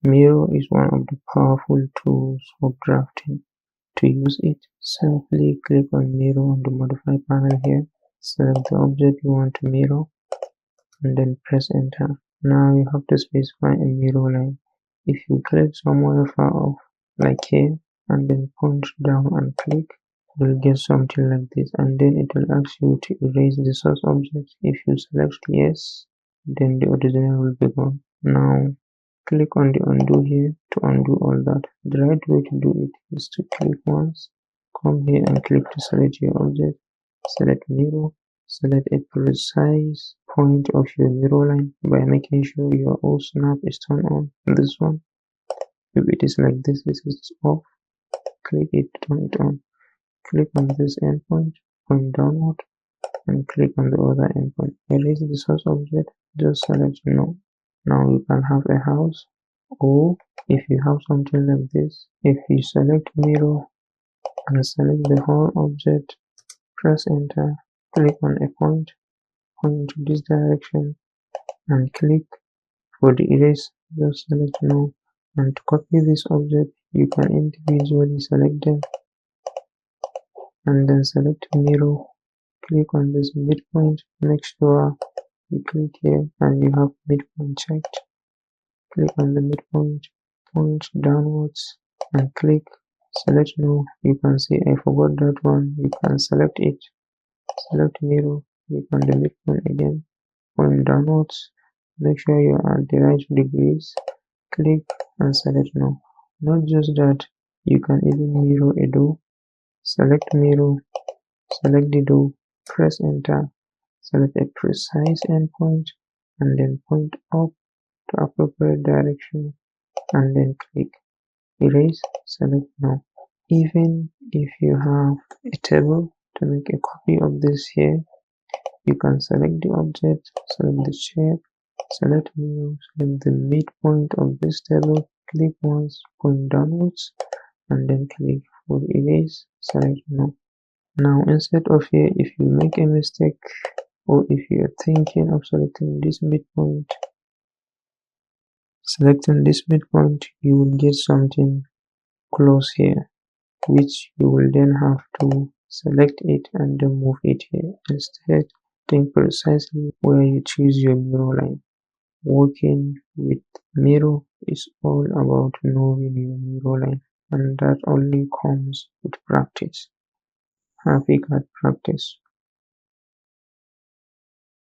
Mirror is one of the powerful tools for drafting. To use it, simply click on Mirror on the Modify panel here, select the object you want to mirror, and then press Enter. Now you have to specify a mirror line. If you click somewhere far off, like here, and then point down and click, you will get something like this, and then it will ask you to erase the source object. If you select yes, then the original will be gone. Now click on the undo here to undo all that. The right way to do it is to click once, come here and click to select your object, select mirror, select a precise point of your mirror line by making sure your all snap is turned on. This one, if it is like this is off, click it to turn it on. Click on this endpoint, point downward, and click on the other endpoint. Erase the source object, just select no. Now you can have a house, or if you have something like this, if you select mirror and select the whole object, press enter, click on a point, point to this direction, and click for the erase, just select no. And to copy this object, you can individually select them and then select mirror, click on this midpoint, make sure you click here and you have midpoint checked. Click on the midpoint, point downwards and click, select no. You can see I forgot that one. You can select it, select mirror, click on the midpoint again, point downwards, make sure you are at the right degrees, click and select no. Not just that, you can even mirror a door. Select mirror, select the door, press enter, select a precise endpoint and then point up to appropriate direction and then click erase, select no. Even if you have a table, to make a copy of this here, you can select the object, select the shape, select mirror, select the midpoint of this table, click once, point downwards, and then click for erase, select no. Now instead of here, if you make a mistake or if you are thinking of selecting this midpoint, you will get something close here, which you will then have to select it and then move it here. Instead, think precisely where you choose your mirror line. Working with mirror is all about knowing your mirror line, and that only comes with practice. Happy CAD practice.